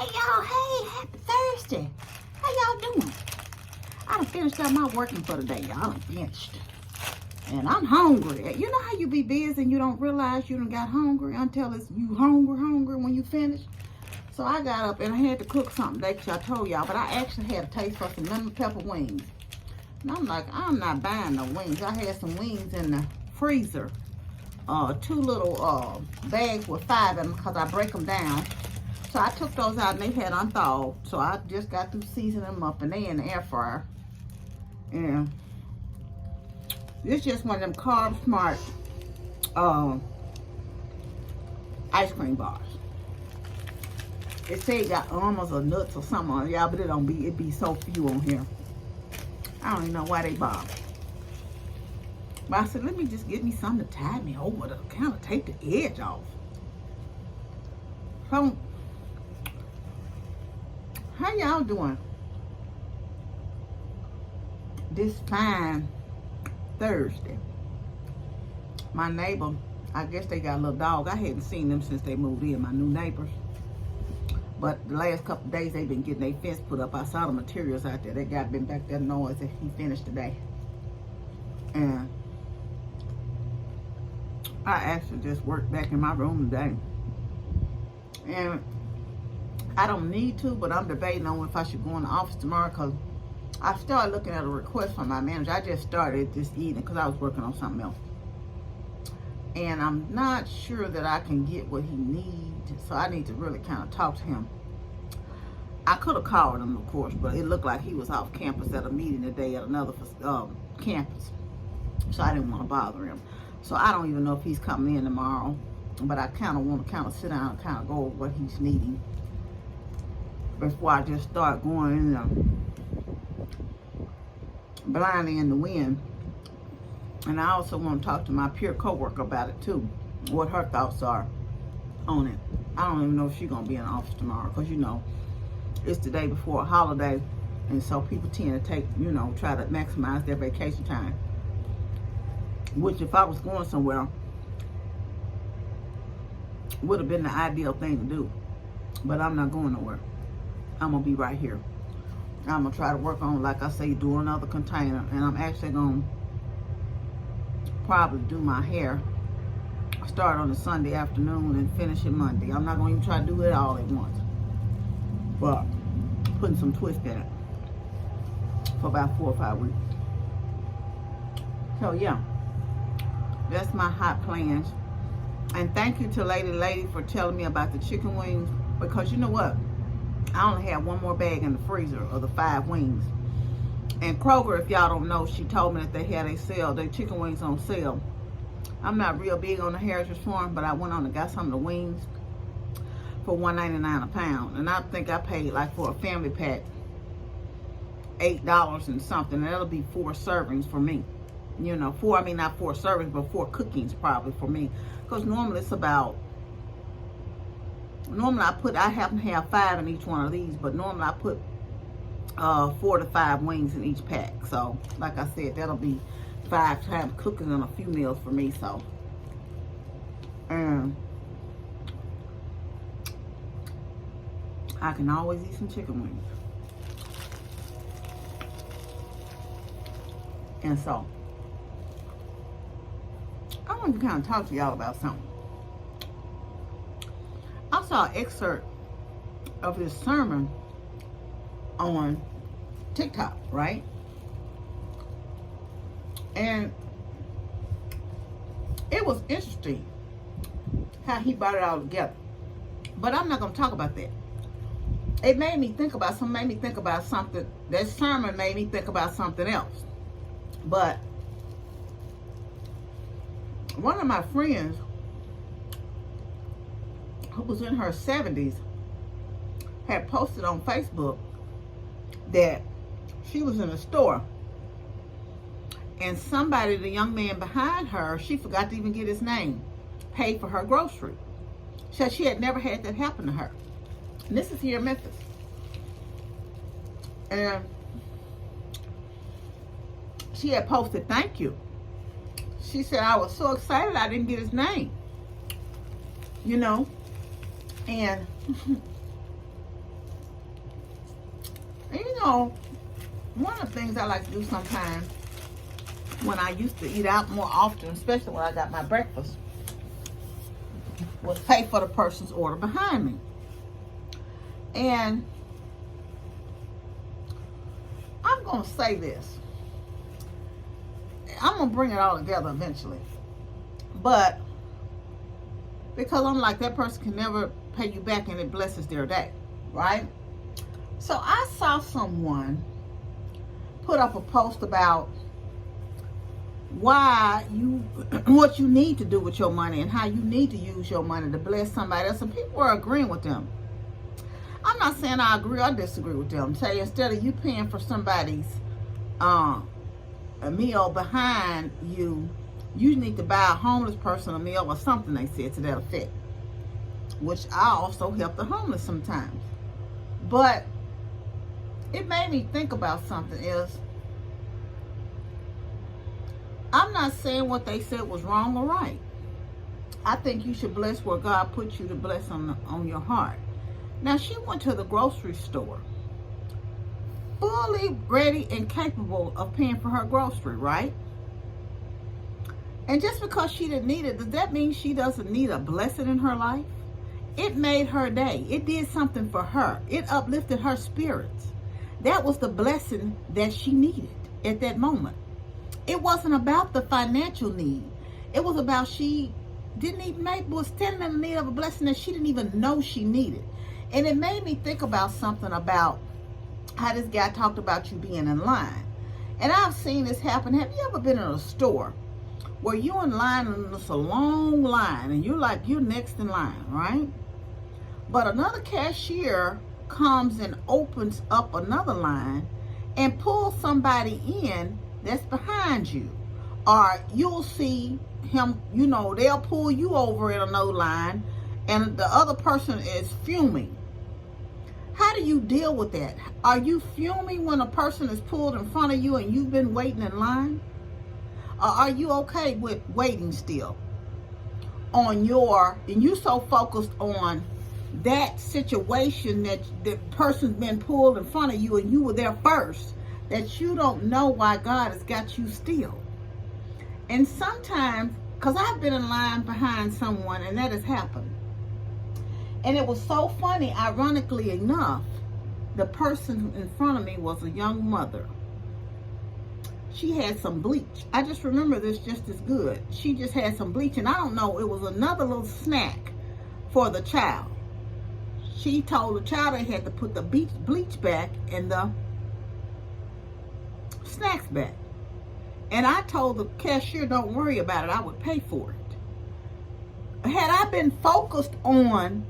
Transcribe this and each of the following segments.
Hey y'all, hey, happy Thursday. How y'all doing? I done finished up my working for the day, y'all. I done finished. And I'm hungry. You know how you be busy and you don't realize you done got hungry until it's you hungry when you finish? So I got up and I had to cook something that I told y'all, but I actually had a taste for some lemon pepper wings. And I'm like, I'm not buying no wings. I had some wings in the freezer. 2 little bags with 5 in them because I break them down. So I took those out and they had unthawed. So I just got through seasoning them up and they in the air fryer. And it's just one of them Carb Smart ice cream bars. It say it got almonds or nuts or something on it, y'all, but it be so few on here. I don't even know why they bother. But I said, let me just get me something to tide me over to kind of take the edge off. So, how y'all doing this fine Thursday? My neighbor, I guess they got a little dog. I hadn't seen them since they moved in, my new neighbors. But the last couple of days, they've been getting their fence put up. I saw the materials out there. That guy been back there noise that he finished today. And I actually just worked back in my room today. And I don't need to, but I'm debating on if I should go in the office tomorrow because I started looking at a request from my manager. I just started this evening because I was working on something else. And I'm not sure that I can get what he needs, so I need to really kind of talk to him. I could have called him, of course, but it looked like he was off campus at a meeting today at another campus. So I didn't want to bother him. So I don't even know if he's coming in tomorrow, but I kind of want to sit down and kind of go over what he's needing before I just start going in blindly in the wind. And I also want to talk to my peer coworker about it too, what her thoughts are on it. I don't even know if she's going to be in the office tomorrow because, you know, it's the day before a holiday. And so people tend to take, you know, try to maximize their vacation time. Which if I was going somewhere, would have been the ideal thing to do. But I'm not going nowhere. I'm going to be right here. I'm going to try to work on, like I say, do another container. And I'm actually going to probably do my hair. Start on a Sunday afternoon and finish it Monday. I'm not going to even try to do it all at once. But putting some twist in it for about 4 or 5 weeks. So yeah, that's my hot plans. And thank you to Lady for telling me about the chicken wings, because you know what? I only have 1 more bag in the freezer of the 5 wings. And Kroger, if y'all don't know, she told me that they had a sale, their chicken wings on sale. I'm not real big on the Heritage Farm, but I went on and got some of the wings for $1.99 a pound. And I think I paid, like, for a family pack, $8 and something. And that'll be 4 servings for me. You know, not 4 servings, but 4 cookings probably for me. Because normally it's about, I happen to have 5 in each one of these, but normally I put 4 to 5 wings in each pack. So, like I said, that'll be 5 times cooking and a few meals for me. So, I can always eat some chicken wings. And so, I want to kind of talk to y'all about something. I saw an excerpt of this sermon on TikTok, right? And it was interesting how he brought it all together. But I'm not going to talk about that. It made me think about something. That sermon made me think about something else. But one of my friends who was in her 70s had posted on Facebook that she was in a store and somebody, the young man behind her, she forgot to even get his name, paid for her grocery. So she had never had that happen to her. And this is here in Memphis. And she had posted, "Thank you." She said, "I was so excited I didn't get his name." You know? And know, one of the things I like to do sometimes when I used to eat out more often, especially when I got my breakfast, was pay for the person's order behind me. And I'm going to say this. I'm going to bring it all together eventually. But because I'm like, that person can never pay you back and it blesses their day, right? So I saw someone put up a post about why what you need to do with your money and how you need to use your money to bless somebody else. And people are agreeing with them. I'm not saying I agree or disagree with them. Say instead of you paying for somebody's a meal behind you, you need to buy a homeless person a meal or something, they said to that effect. Which I also help the homeless sometimes. But it made me think about something is, I'm not saying what they said was wrong or right. I think you should bless where God put you to bless on your heart. Now, she went to the grocery store, fully ready and capable of paying for her grocery, right? And just because she didn't need it, does that mean she doesn't need a blessing in her life? It made her day. It did something for her. It uplifted her spirits. That was the blessing that she needed at that moment. It wasn't about the financial need. It was about she didn't even was standing in the need of a blessing that she didn't even know she needed. And it made me think about something about how this guy talked about you being in line. And I've seen this happen. Have you ever been in a store where you're in line and it's a long line and you're next in line, right? But another cashier comes and opens up another line and pulls somebody in that's behind you. Or you'll see him, they'll pull you over in another line and the other person is fuming. How do you deal with that? Are you fuming when a person is pulled in front of you and you've been waiting in line? Or are you okay with waiting still? And you so focused on that situation that the person's been pulled in front of you and you were there first, that you don't know why God has got you still. And sometimes, because I've been in line behind someone and that has happened. And it was so funny, ironically enough, the person in front of me was a young mother. She had some bleach. I just remember this just as good. She just had some bleach, and I don't know, it was another little snack for the child. She told the child they had to put the bleach back and the snacks back. And I told the cashier, don't worry about it, I would pay for it. Had I been focused on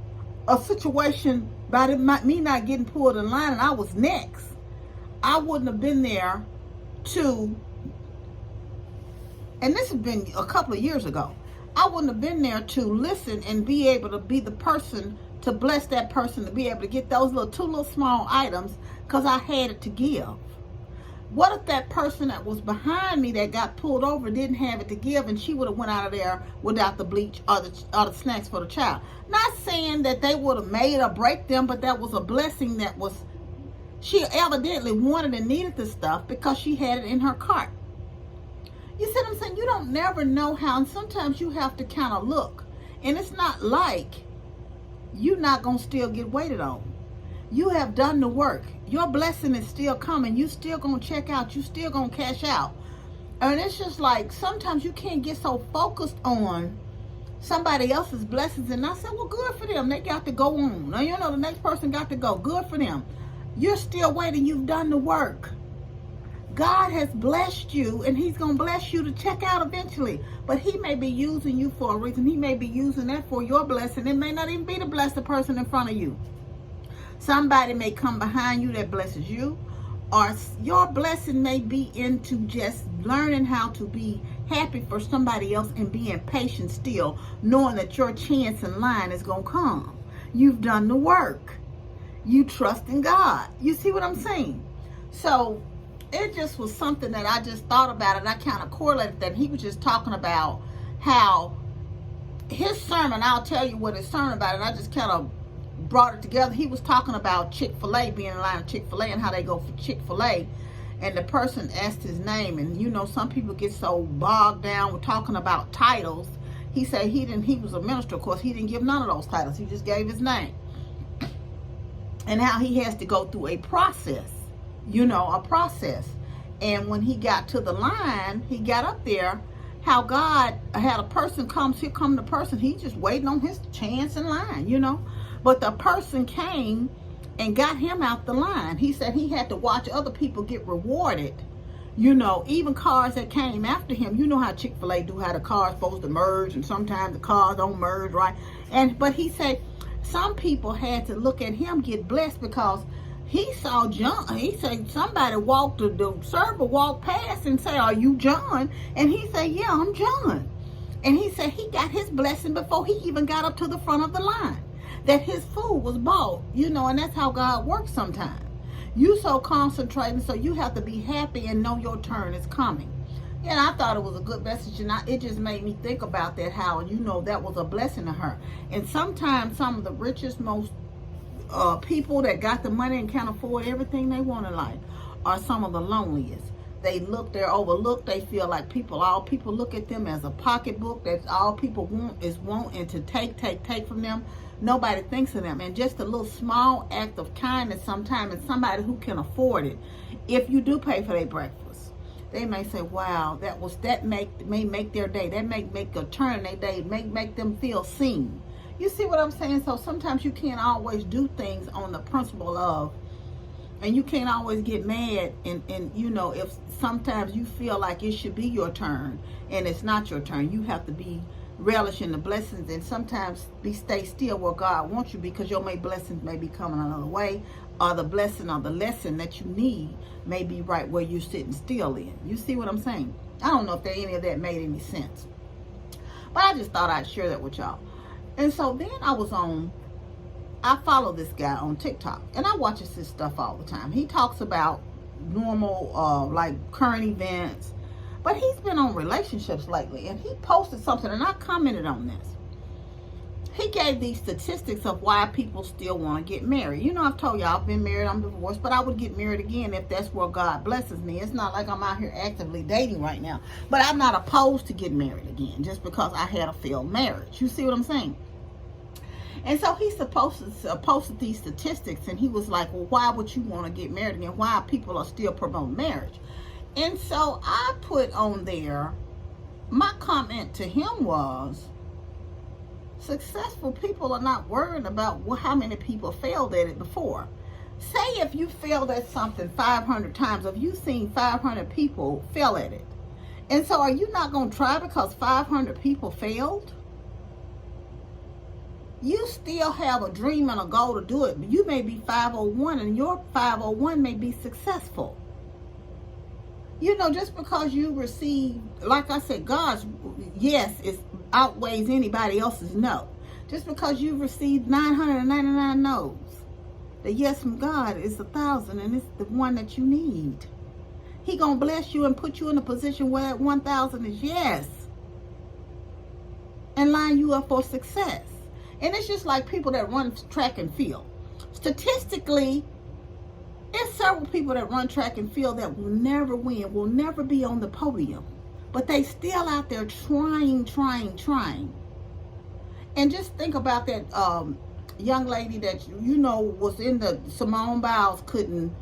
a situation about me not getting pulled in line and I was next, I wouldn't have been there to, and this has been a couple of years ago, I wouldn't have been there to listen and be able to be the person to bless that person, to be able to get those two little small items because I had it to give. What if that person that was behind me that got pulled over didn't have it to give and she would have went out of there without the bleach or the snacks for the child? Not saying that they would have made or break them, but that was a blessing that was, she evidently wanted and needed the stuff because she had it in her cart. You see what I'm saying? You don't never know how, and sometimes you have to kind of look. And it's not like you're not going to still get waited on. You have done the work. Your blessing is still coming. You still going to check out. You still going to cash out. And it's just like sometimes you can't get so focused on somebody else's blessings. And I said, well, good for them. They got to go on. Now, the next person got to go. Good for them. You're still waiting. You've done the work. God has blessed you, and he's going to bless you to check out eventually. But he may be using you for a reason. He may be using that for your blessing. It may not even be to bless the person in front of you. Somebody may come behind you that blesses you, or your blessing may be into just learning how to be happy for somebody else and being patient still, knowing that your chance in line is going to come. You've done the work. You trust in God. You see what I'm saying? So it just was something that I just thought about, and I kind of correlated that. He was just talking about how his sermon, I'll tell you what his sermon about, and I just kind of brought it together. He was talking about Chick-fil-A, being in line of Chick-fil-A and how they go for Chick-fil-A. And the person asked his name. And, you know, some people get so bogged down with talking about titles. He said he was a minister. Of course, he didn't give none of those titles. He just gave his name. And how he has to go through a process, you know, a process. And when he got to the line, he got up there, how God had a person comes, here come the person, he just waiting on his chance in line, you know. But the person came and got him out the line. He said he had to watch other people get rewarded, you know, even cars that came after him. You know how Chick-fil-A do, how the cars supposed to merge, and sometimes the cars don't merge, right? But he said some people had to look at him get blessed because he saw John. He said somebody walked, the server walked past and said, "Are you John?" And he said, "Yeah, I'm John." And he said he got his blessing before he even got up to the front of the line, that his food was bought, you know. And that's how God works sometimes. You so concentrated, so you have to be happy and know your turn is coming. And I thought it was a good message, and it just made me think about that, how, you know, that was a blessing to her. And sometimes some of the richest, most people that got the money and can't afford everything they want in life are some of the loneliest. They're overlooked. They feel like all people look at them as a pocketbook. That's all people want is want, and to take from them. Nobody thinks of them. And just a little small act of kindness sometimes, and somebody who can afford it, if you do pay for their breakfast, they may say, "Wow, that may make their day. That may make a turn in their day. Make them feel seen." You see what I'm saying? So sometimes you can't always do things on the principle of, and you can't always get mad. And you know, if sometimes you feel like it should be your turn and it's not your turn, you have to be relishing the blessings, and sometimes stay still where God wants you, because your blessings may be coming another way, or the blessing or the lesson that you need may be right where you're sitting still in. You see what I'm saying? I don't know if any of that made any sense, but I just thought I'd share that with y'all. And so then I follow this guy on TikTok, and I watch his stuff all the time. He talks about normal, like current events, but he's been on relationships lately, and he posted something, and I commented on this. He gave these statistics of why people still want to get married. You know, I've told y'all I've been married, I'm divorced, but I would get married again if that's where God blesses me. It's not like I'm out here actively dating right now, but I'm not opposed to getting married again just because I had a failed marriage. You see what I'm saying? And so he posted these statistics, and he was like, "Well, why would you want to get married again? Why people are still promoting marriage?" And so I put on there, my comment to him was, successful people are not worried about how many people failed at it before. Say if you failed at something 500 times, if you've seen 500 people fail at it, and so are you not going to try because 500 people failed? You still have a dream and a goal to do it, but you may be 501, and your 501 may be successful. You know, just because you receive, like I said, God's yes outweighs anybody else's no. Just because you've received 999 no's, the yes from God is 1,000, and it's the one that you need. He gonna bless you and put you in a position where that 1,000 is yes, and line you up for success. And it's just like people that run track and field. Statistically, there's several people that run track and field that will never win, will never be on the podium, but they still out there trying. And just think about that young lady that, you know, was in the, Simone Biles couldn't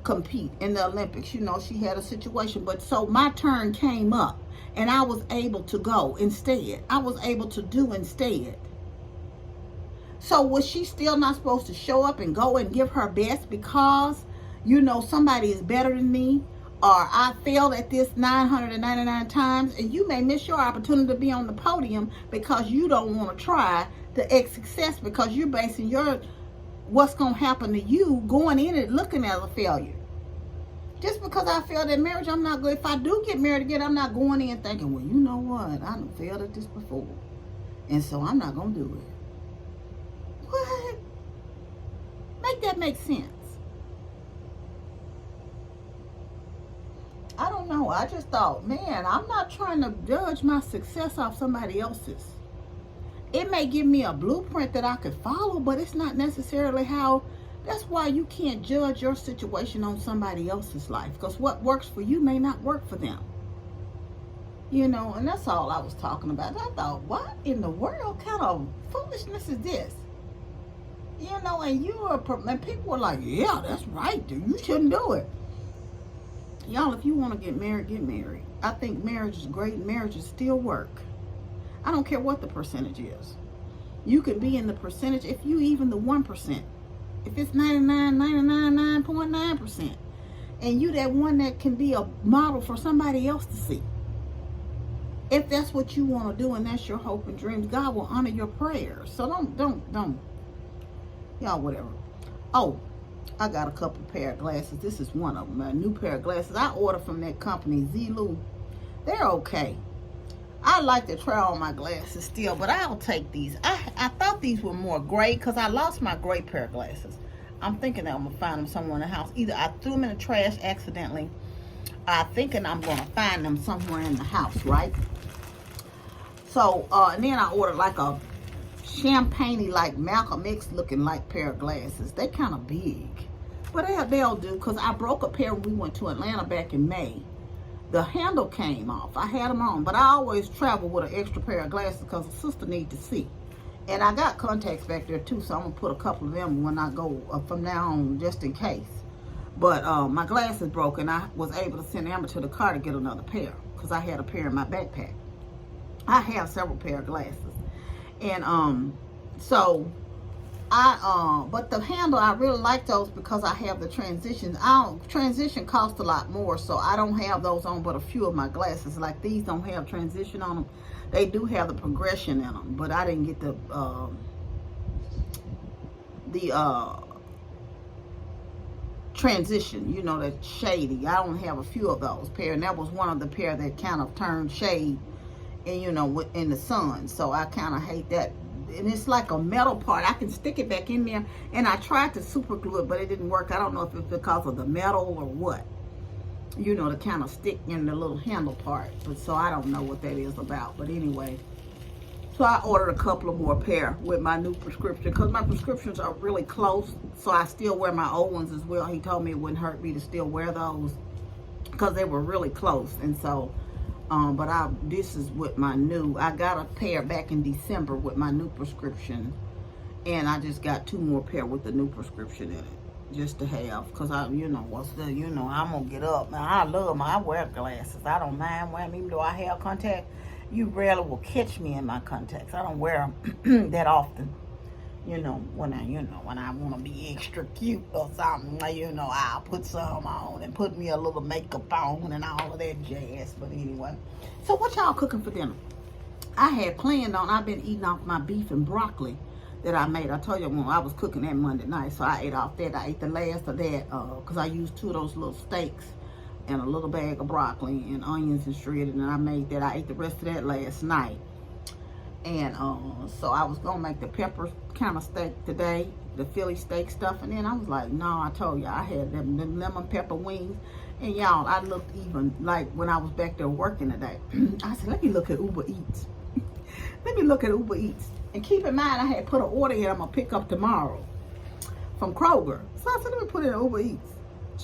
compete in the Olympics. You know, she had a situation, but so my turn came up, and I was able to go instead. I was able to do instead. So was she still not supposed to show up and go and give her best because, you know, somebody is better than me, or I failed at this 999 times, and you may miss your opportunity to be on the podium because you don't want to try the success, because you're basing what's going to happen to you going in it looking at a failure. Just because I failed at marriage, I'm not good. If I do get married again, I'm not going in thinking, well, you know what, I done failed at this before, and so I'm not going to do it. What? Make that make sense. I don't know. I just thought, man, I'm not trying to judge my success off somebody else's. It may give me a blueprint that I could follow, but it's not necessarily how. That's why you can't judge your situation on somebody else's life, because what works for you may not work for them. You know, and that's all I was talking about. I thought, what in the world kind of foolishness is this? You know, and and people were like, yeah, that's right, dude. You shouldn't do it. Y'all, if you want to get married, get married. I think marriage is great. Marriages still work. I don't care what the percentage is. You can be in the percentage, if you even the 1%. If it's 9.9%, and you that one that can be a model for somebody else to see. If that's what you want to do and that's your hope and dreams, God will honor your prayers. So don't. Y'all, whatever. Oh, I got a couple pair of glasses. This is one of them, a new pair of glasses. I ordered from that company, Zulu. They're okay. I like to try on my glasses still, but I'll take these. I thought these were more gray because I lost my gray pair of glasses. I'm thinking that I'm going to find them somewhere in the house. Either I threw them in the trash accidentally. I'm thinking I'm going to find them somewhere in the house, right? So, and then I ordered like a champagne-y, like Malcolm X looking like pair of glasses. They kind of big. But they'll do, because I broke a pair when we went to Atlanta back in May. The handle came off. I had them on, but I always travel with an extra pair of glasses because the sister needs to see. And I got contacts back there too, so I'm going to put a couple of them when I go from now on, just in case. But my glasses broke, and I was able to send Amber to the car to get another pair because I had a pair in my backpack. I have several pair of glasses. And so but the handle, I really like those because I have the transitions. Transition costs a lot more, so I don't have those on, but a few of my glasses like these don't have transition on them. They do have the progression in them, but I didn't get the transition, you know, that shady. I don't have a few of those pair, and that was one of the pair that kind of turned shade, and you know, in the sun. So I kind of hate that. And it's like a metal part. I can stick it back in there, and I tried to super glue it, but it didn't work. I don't know if it's because of the metal or what, you know, to kind of stick in the little handle part. But so I don't know what that is about. But anyway, so I ordered a couple of more pair with my new prescription, because my prescriptions are really close. So I still wear my old ones as well. He told me it wouldn't hurt me to still wear those because they were really close. And so but this is with my new, I got a pair back in December with my new prescription, and I just got 2 more pair with the new prescription in it, just to have, because I'm gonna get up. Now, I wear glasses. I don't mind wearing them, even though I have contacts. You rarely will catch me in my contacts. I don't wear them that often. When I want to be extra cute or something, I'll put some on and put me a little makeup on and all of that jazz. But anyway, so what y'all cooking for dinner? I had planned on, I've been eating off my beef and broccoli that I made. I told you when I was cooking that Monday night, so I ate off that. I ate the last of that because I used 2 of those little steaks and a little bag of broccoli and onions and shredded, and I made that. I ate the rest of that last night. And so I was going to make the pepper kind of steak today, the Philly steak stuff. And then I was like, no, I told you I had them lemon pepper wings. And y'all, I looked even like when I was back there working today. I said, let me look at Uber Eats. Let me look at Uber Eats. And keep in mind, I had put an order in I'm going to pick up tomorrow from Kroger. So I said, let me put it in Uber Eats.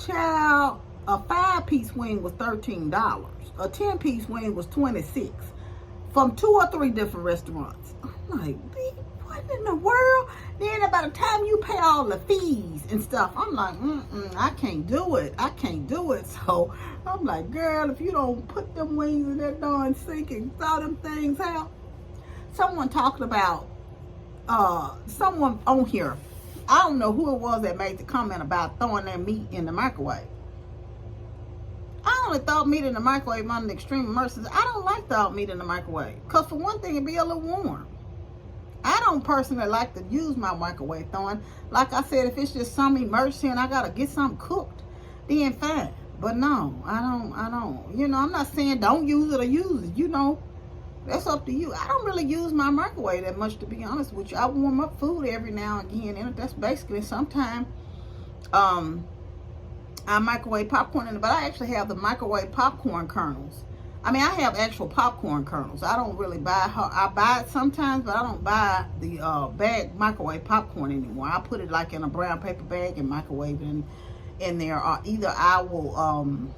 Child, a 5-piece wing was $13. A 10-piece wing was $26. From 2 or 3 different restaurants. I'm like, what in the world? Then by the time you pay all the fees and stuff, I'm like, I can't do it. I can't do it. So I'm like, girl, if you don't put them wings in that darn sink and thaw them things out. Someone talking about, someone on here, I don't know who it was that made the comment about throwing that meat in the microwave. I only thawed meat in the microwave under extreme emergencies. I don't like thawed meat in the microwave. Because for one thing, it'd be a little warm. I don't personally like to use my microwave thawing. Like I said, if it's just some emergency and I got to get something cooked, then fine. But no, I don't. I'm not saying don't use it or use it. That's up to you. I don't really use my microwave that much, to be honest with you. I warm up food every now and again. And that's basically sometimes, I microwave popcorn in it, but I actually have the microwave popcorn kernels I mean, I have actual popcorn kernels. I don't really buy, I buy it sometimes, but I don't buy the bag microwave popcorn anymore. I put it like in a brown paper bag and microwave it in there. Or either I want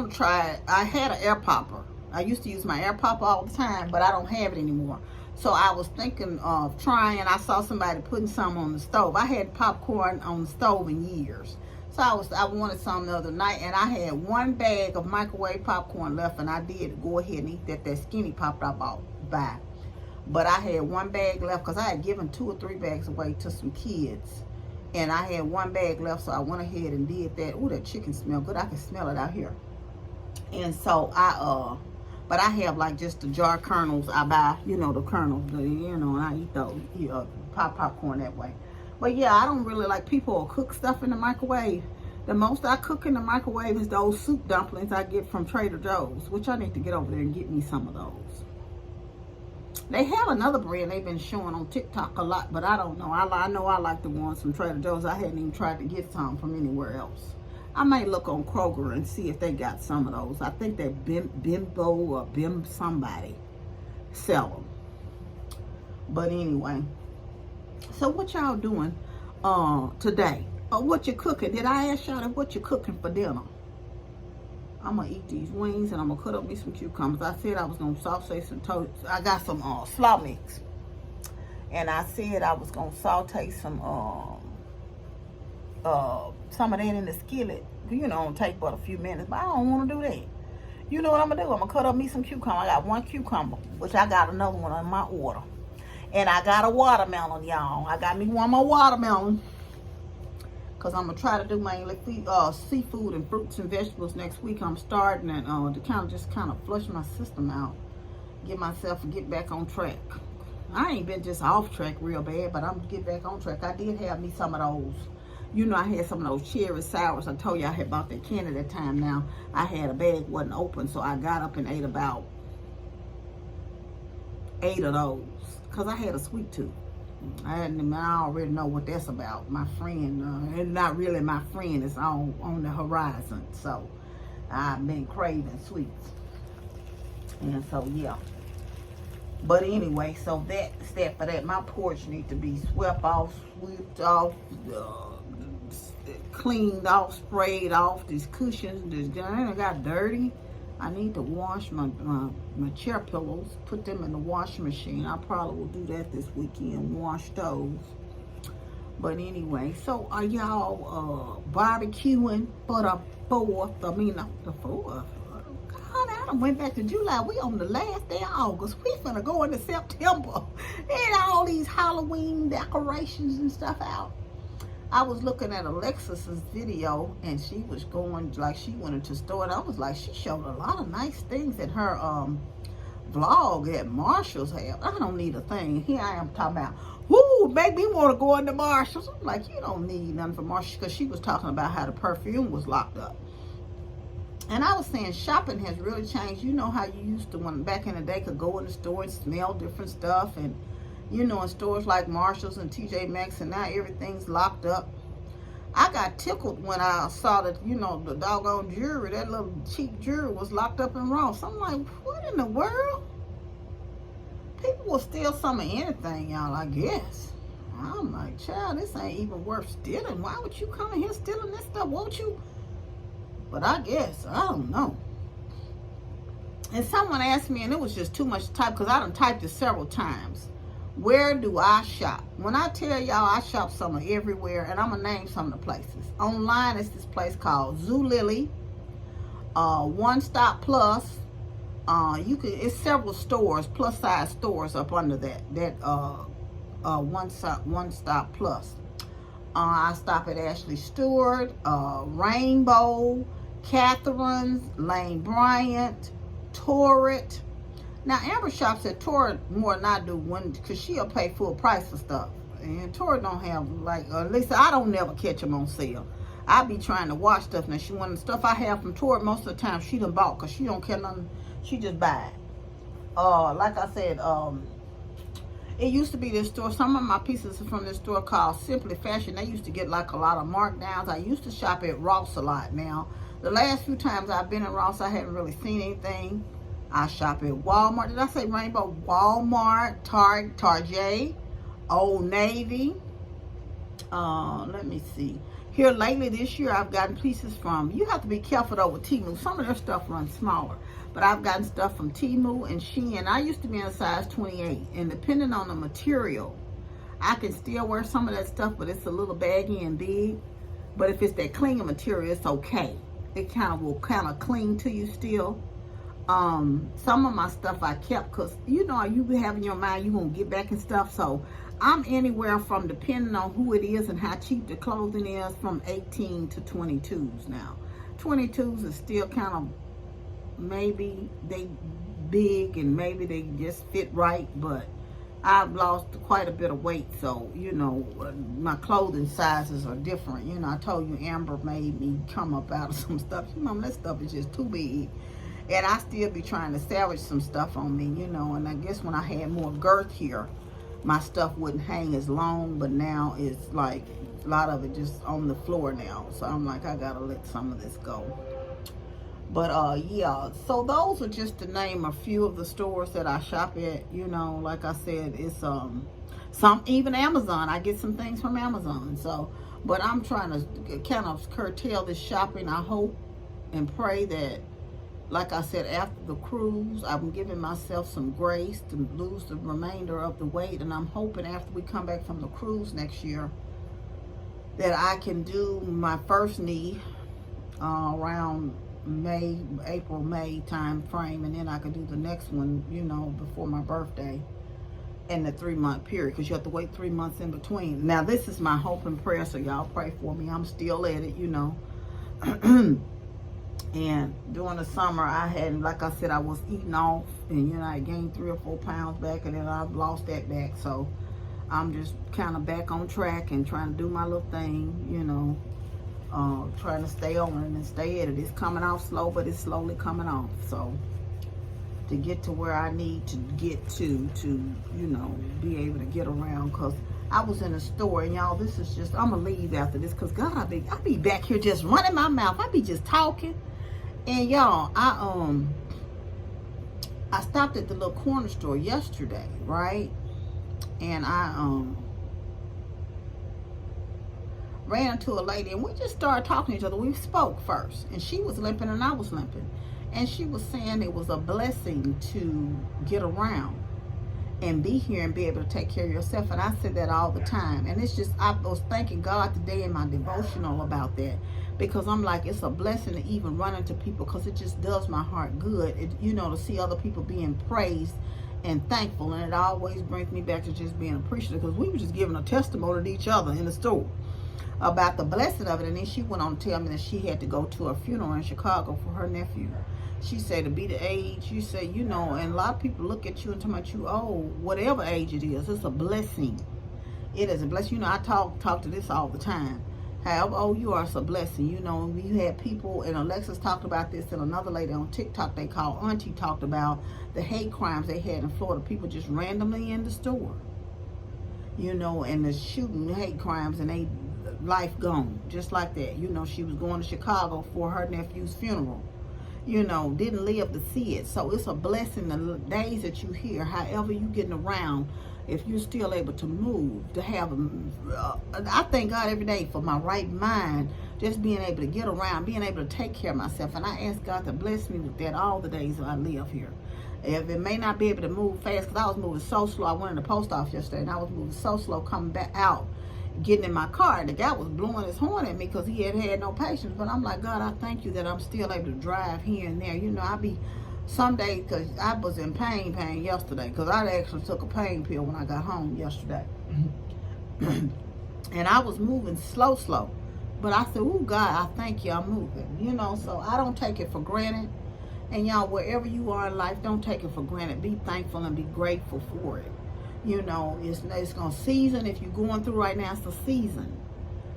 to try it. I had an air popper. I used to use my air popper all the time, but I don't have it anymore. So I was thinking of trying. I saw somebody putting some on the stove. I had popcorn on the stove in years. So I wanted some the other night, and I had one bag of microwave popcorn left, and I did go ahead and eat that skinny pop I bought. But I had one bag left because I had given 2 or 3 bags away to some kids. And I had one bag left, so I went ahead and did that. Ooh, that chicken smell good. I can smell it out here. And so but I have like just the jar kernels. I buy, the kernels, and I eat those, popcorn that way. But yeah, I don't really like people who cook stuff in the microwave. The most I cook in the microwave is those soup dumplings I get from Trader Joe's, which I need to get over there and get me some of those. They have another brand they've been showing on TikTok a lot, but I don't know. I know I like the ones from Trader Joe's. I hadn't even tried to get some from anywhere else. I may look on Kroger and see if they got some of those. I think that Bimbo or Bim somebody sell them. But anyway, so what y'all doing today? Or what you cooking? Did I ask y'all what you cooking for dinner? I'm going to eat these wings and I'm going to cut up me some cucumbers. I said I was going to saute some toast. I got some slaw mix. And I said I was going to saute some of that in the skillet. It'll take but a few minutes. But I don't want to do that. You know what I'm going to do? I'm going to cut up me some cucumber. I got one cucumber, which I got another one on my order. And I got a watermelon, y'all. I got me one more watermelon. Because I'm going to try to do mainly seafood and fruits and vegetables next week. I'm starting and to kind of flush my system out. Get back on track. I ain't been just off track real bad, but I'm going to get back on track. I did have me some of those. I had some of those cherry sours. I told you I had bought that can at that time. Now, I had a bag, wasn't open, so I got up and ate about 8 of those. Because I had a sweet tooth. I already know what that's about. My friend, it's not really my friend, it's on the horizon. So, I've been craving sweets. And so, yeah. But anyway, so that's that for that. My porch needs to be swept off, cleaned off, sprayed off. These cushions, I got dirty. I need to wash my chair pillows, put them in the washing machine. I probably will do that this weekend, wash those. But anyway, so are y'all barbecuing for the 4th? I mean, the 4th. God, I done went back to July. We on the last day of August. We finna go into September. And all these Halloween decorations and stuff out. I was looking at Alexis's video, and she was going, like, she went into store, and I was like, she showed a lot of nice things that her vlog at Marshall's have. I don't need a thing. Here I am talking about, whoo, make me want to go into Marshall's. I'm like, you don't need nothing from Marshall's, because she was talking about how the perfume was locked up. And I was saying shopping has really changed. You know how you used to, when back in the day, could go in the store and smell different stuff, and in stores like Marshall's and TJ Maxx, and now everything's locked up. I got tickled when I saw that, the doggone jewelry, that little cheap jewelry was locked up in Ross. I'm like, what in the world? People will steal some of anything, y'all, I guess. I'm like, child, this ain't even worth stealing. Why would you come in here stealing this stuff? Won't you? But I guess, I don't know. And someone asked me, and it was just too much to type, because I done typed it several times. Where do I shop? When I tell y'all I shop somewhere everywhere, and I'm going to name some of the places. Online, it's this place called Zulily, One Stop Plus. It's several stores, plus size stores up under that One Stop Plus. I stop at Ashley Stewart, Rainbow, Catherine's, Lane Bryant, Torrid. Now, Amber shops at Torrid more than I do, because she'll pay full price for stuff. And Torrid don't have, at least I don't never catch them on sale. I be trying to watch stuff. Now, one of the stuff I have from Torrid, most of the time, she done bought, because she don't care nothing. She just buy it. Like I said, It used to be this store. Some of my pieces are from this store called Simply Fashion. They used to get like a lot of markdowns. I used to shop at Ross a lot. Now, the last few times I've been in Ross, I haven't really seen anything. I shop at Walmart. Did I say Rainbow? Walmart, Target, Old Navy. Let me see. Here lately this year, I've gotten pieces from, you have to be careful though with Temu. Some of their stuff runs smaller. But I've gotten stuff from Temu and Shein. I used to be in a size 28. And depending on the material, I can still wear some of that stuff, but it's a little baggy and big. But if it's that clinging material, it's okay. It will kind of cling to you still. Some of my stuff I kept because, you know, you be having your mind, you going to get back and stuff. So I'm anywhere from, depending on who it is and how cheap the clothing is, from 18 to 22s now. 22s is still kind of, maybe they big and maybe they just fit right, but I've lost quite a bit of weight, so you know my clothing sizes are different. You know, I told you Amber made me come up out of some stuff. You know, that stuff is just too big, and I still be trying to salvage some stuff on me, you know. And I guess when I had more girth here, my stuff wouldn't hang as long, but now it's like a lot of it just on the floor now, so I'm like, I gotta let some of this go. But yeah, so those are just to name a few of the stores that I shop at. You know, like I said, it's some, even Amazon. I get some things from Amazon. So, but I'm trying to kind of curtail this shopping. I hope and pray that, like I said, after the cruise, I'm giving myself some grace to lose the remainder of the weight, and I'm hoping after we come back from the cruise next year that I can do my first knee around April, May time frame, and then I could do the next one, you know, before my birthday in the 3-month period, because you have to wait 3 months in between. Now, this is my hope and prayer, so y'all pray for me. I'm still at it, you know. And during the summer, I had, like I said, I was eating off, and you know, I gained 3 or 4 pounds back, and then I've lost that back. So I'm just kind of back on track and trying to do my little thing, you know. Trying to stay on it and stay at it. It's coming off slow, but it's slowly coming off. So to get to where I need to get to you know, be able to get around, because I was in a store, and y'all, this is just, I'm gonna leave after this, because God, I be back here just running my mouth. I be just talking. And y'all, I stopped at the little corner store yesterday, right? And I ran into a lady, and we just started talking to each other. We spoke first, and she was limping and I was limping, and she was saying it was a blessing to get around and be here and be able to take care of yourself. And I said that all the time, and it's just, I was thanking God today in my devotional about that, because I'm like, it's a blessing to even run into people, because it just does my heart good, you know, to see other people being praised and thankful. And it always brings me back to just being appreciative, because we were just giving a testimony to each other in the store about the blessing of it. And then she went on to tell me that she had to go to a funeral in Chicago for her nephew. She said to be the age, you say, you know, and a lot of people look at you and talk about you, oh, whatever age it is, it's a blessing. It is a blessing. You know, I talk to this all the time. However old you are, it's a blessing. You know, you had people, and Alexis talked about this, and another lady on TikTok they call Auntie talked about the hate crimes they had in Florida. People just randomly in the store, you know, and the shooting hate crimes, and they life gone just like that. You know, she was going to Chicago for her nephew's funeral, you know, didn't live to see it. So it's a blessing the days that you here, however you getting around, if you're still able to move, to have I thank God every day for my right mind, just being able to get around, being able to take care of myself. And I ask God to bless me with that all the days that I live here. If it may not be able to move fast, because I was moving so slow. I went in the post office yesterday, and I was moving so slow coming back out, getting in my car, and the guy was blowing his horn at me because he had no patience. But I'm like, God, I thank you that I'm still able to drive here and there. You know, I be some days, because I was in pain yesterday, because I actually took a pain pill when I got home yesterday. And I was moving slow. But I said, oh, God, I thank you, I'm moving. You know, so I don't take it for granted. And y'all, wherever you are in life, don't take it for granted. Be thankful and be grateful for it. You know, it's going to season. If you're going through right now, it's a season.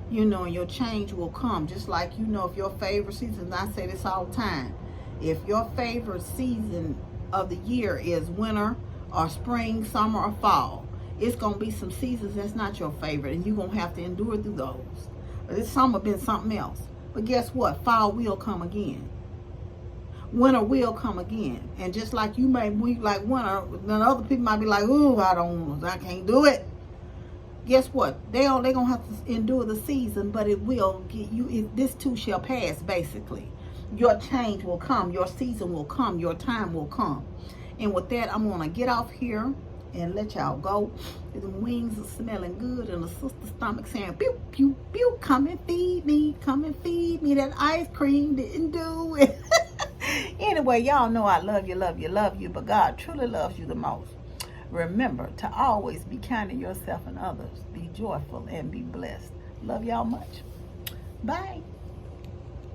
You know, and your change will come. Just like, you know, if your favorite season, I say this all the time, if your favorite season of the year is winter or spring, summer or fall, it's going to be some seasons that's not your favorite, and you're going to have to endure through those. This summer been something else. But guess what? Fall will come again. Winter will come again. And just like you may like winter, then other people might be like, ooh, I can't do it. Guess what? They're going to have to endure the season, but it will get you, this too shall pass, basically. Your change will come. Your season will come. Your time will come. And with that, I'm going to get off here and let y'all go. The wings are smelling good, and the sister's stomach saying, pew, pew, pew, come and feed me. Come and feed me. That ice cream didn't do it. Anyway, y'all know I love you, love you, love you, but God truly loves you the most. Remember to always be kind to yourself and others. Be joyful and be blessed. Love y'all much. Bye.